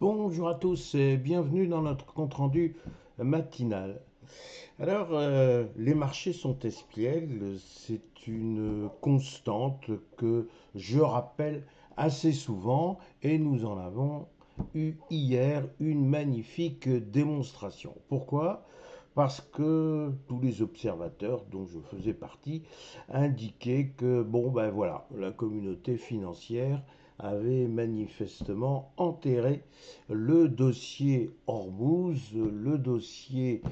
Bonjour à tous et bienvenue dans notre compte-rendu matinal. Alors, les marchés sont espiègles, c'est une constante que je rappelle assez souvent et nous en avons eu hier une magnifique démonstration. Pourquoi? Parce que tous les observateurs dont je faisais partie indiquaient que, bon, ben voilà, la communauté financière avait manifestement enterré le dossier Hormuz, le dossier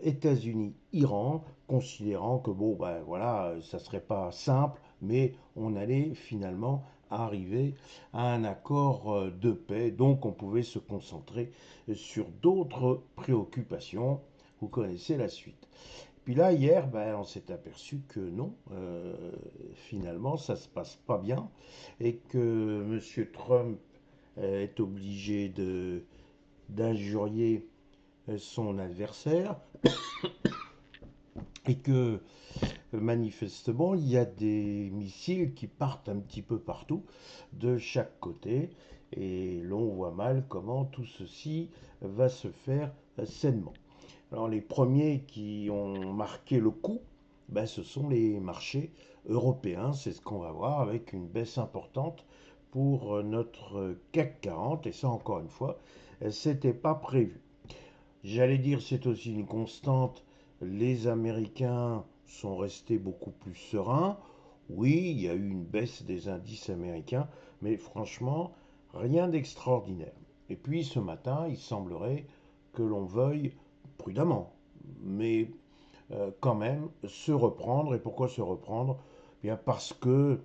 États-Unis-Iran, considérant que, bon, ben voilà, ça serait pas simple, mais on allait finalement arriver à un accord de paix, donc on pouvait se concentrer sur d'autres préoccupations. Vous connaissez la suite. Puis là, hier, ben, on s'est aperçu que non, finalement, ça se passe pas bien et que M. Trump est obligé d'injurier son adversaire et que manifestement, il y a des missiles qui partent un petit peu partout, de chaque côté, et l'on voit mal comment tout ceci va se faire sainement. Alors les premiers qui ont marqué le coup, ben, ce sont les marchés européens. C'est ce qu'on va voir avec une baisse importante pour notre CAC 40. Et ça, encore une fois, c'était pas prévu. J'allais dire c'est aussi une constante. Les Américains sont restés beaucoup plus sereins. Oui, il y a eu une baisse des indices américains, mais franchement, rien d'extraordinaire. Et puis ce matin, il semblerait que l'on veuille prudemment, mais quand même se reprendre. Et pourquoi se reprendre? Bien parce que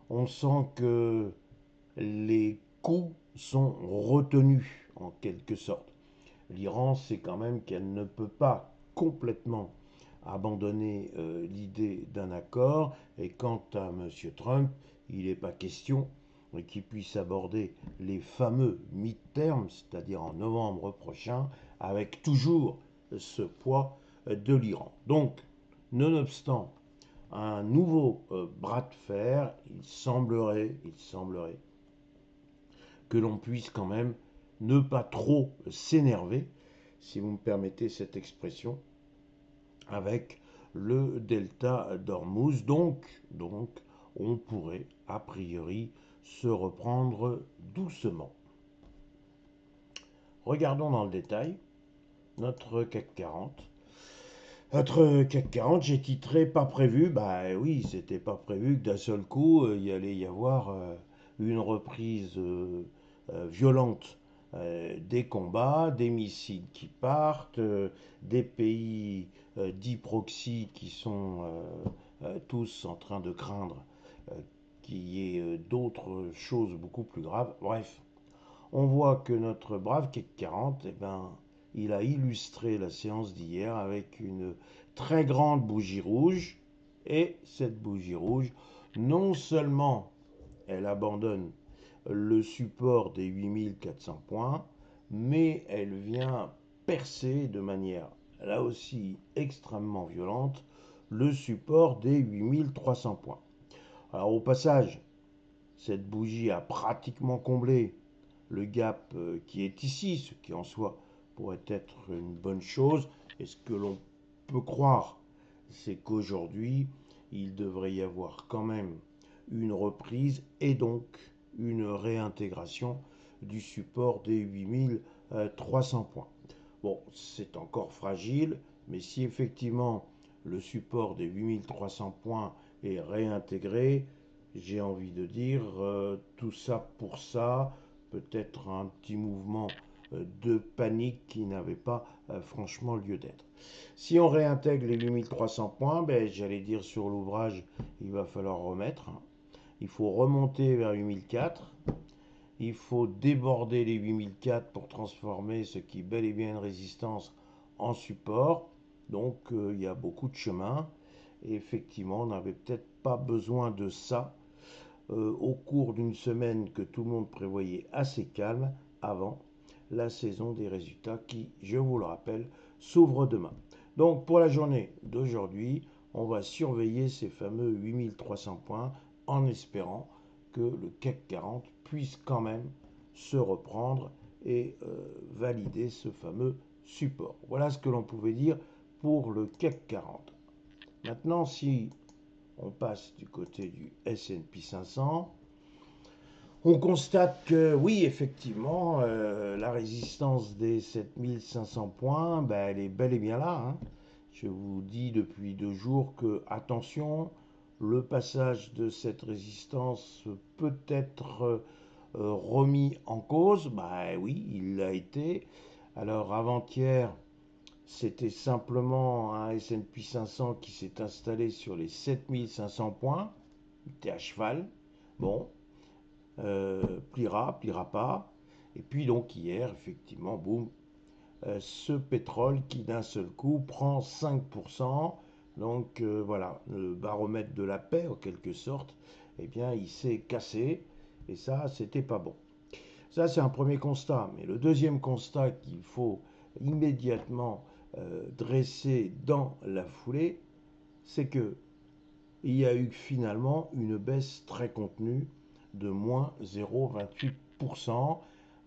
on sent que les coûts sont retenus en quelque sorte. L'Iran sait quand même qu'elle ne peut pas complètement abandonner l'idée d'un accord. Et quant à M. Trump, il n'est pas question qu'il puisse aborder les fameux midterms, c'est-à-dire en novembre prochain, avec toujours ce poids de l'Iran. Donc, nonobstant un nouveau bras de fer, il semblerait que l'on puisse quand même ne pas trop s'énerver, si vous me permettez cette expression, avec le delta d'Ormuz. Donc, on pourrait a priori se reprendre doucement. Regardons dans le détail notre CAC 40. Notre CAC 40, j'ai titré pas prévu. Bah oui, c'était pas prévu que d'un seul coup, il y allait y avoir une reprise violente des combats, des missiles qui partent, des pays dits proxy qui sont tous en train de craindre euh, qu'il y ait d'autres choses beaucoup plus graves. Bref, on voit que notre brave CAC 40, eh ben, il a illustré la séance d'hier avec une très grande bougie rouge. Et cette bougie rouge, non seulement elle abandonne le support des 8400 points, mais elle vient percer de manière là aussi extrêmement violente le support des 8300 points. Alors au passage, cette bougie a pratiquement comblé le gap qui est ici, ce qui en soi pourrait être une bonne chose. Et ce que l'on peut croire, c'est qu'aujourd'hui, il devrait y avoir quand même une reprise et donc une réintégration du support des 8300 points. Bon, c'est encore fragile, mais si effectivement le support des 8300 points est réintégré, j'ai envie de dire tout ça pour ça, peut-être un petit mouvement de panique qui n'avait pas franchement lieu d'être. Si on réintègre les 8300 points, ben, j'allais dire sur l'ouvrage, il va falloir remettre. Il faut remonter vers 8004. Il faut déborder les 8004 pour transformer ce qui est bel et bien une résistance en support. Donc il y a beaucoup de chemin. Et effectivement, on n'avait peut-être pas besoin de ça au cours d'une semaine que tout le monde prévoyait assez calme avant la saison des résultats qui, je vous le rappelle, s'ouvre demain. Donc pour la journée d'aujourd'hui, on va surveiller ces fameux 8300 points en espérant que le CAC 40 puisse quand même se reprendre et valider ce fameux support. Voilà ce que l'on pouvait dire pour le CAC 40. Maintenant, si on passe du côté du S&P 500, on constate que oui, effectivement, la résistance des 7500 points, ben, elle est bel et bien là, hein. Je vous dis depuis 2 jours que, attention, le passage de cette résistance peut être remis en cause. Ben oui, il l'a été. Alors avant-hier, c'était simplement un S&P 500 qui s'est installé sur les 7500 points. Il était à cheval. Bon, pliera, pliera pas. Et puis donc hier, effectivement, boum, ce pétrole qui d'un seul coup prend 5%. Donc voilà, le baromètre de la paix, en quelque sorte, eh bien, il s'est cassé. Et ça, c'était pas bon. Ça, c'est un premier constat. Mais le deuxième constat qu'il faut immédiatement dresser dans la foulée, c'est que il y a eu finalement une baisse très contenue de moins 0,28%,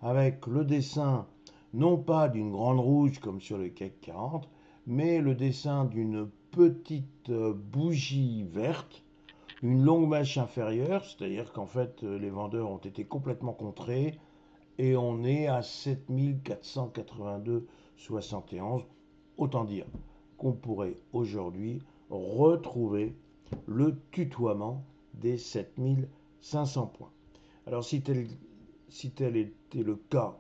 avec le dessin non pas d'une grande rouge comme sur le CAC 40, mais le dessin d'une petite bougie verte, une longue mèche inférieure, c'est-à-dire qu'en fait les vendeurs ont été complètement contrés et on est à 7482,71. Autant dire qu'on pourrait aujourd'hui retrouver le tutoiement des 7500 points. Alors si tel était le cas,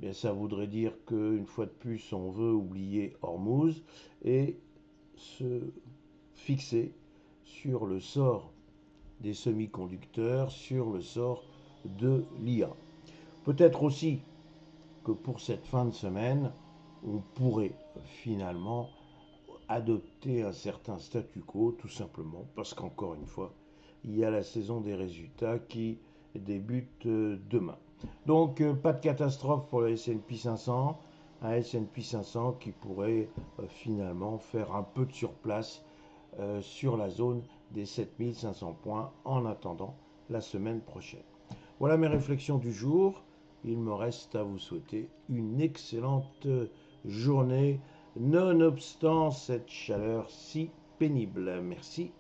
bien ça voudrait dire qu'une fois de plus on veut oublier Hormuz et se fixer sur le sort des semi-conducteurs, sur le sort de l'IA. Peut-être aussi que pour cette fin de semaine, on pourrait finalement adopter un certain statu quo, tout simplement parce qu'encore une fois, il y a la saison des résultats qui débute demain. Donc, pas de catastrophe pour le S&P 500, un S&P 500 qui pourrait finalement faire un peu de surplace sur la zone des 7500 points en attendant la semaine prochaine. Voilà mes réflexions du jour. Il me reste à vous souhaiter une excellente journée, nonobstant cette chaleur si pénible. Merci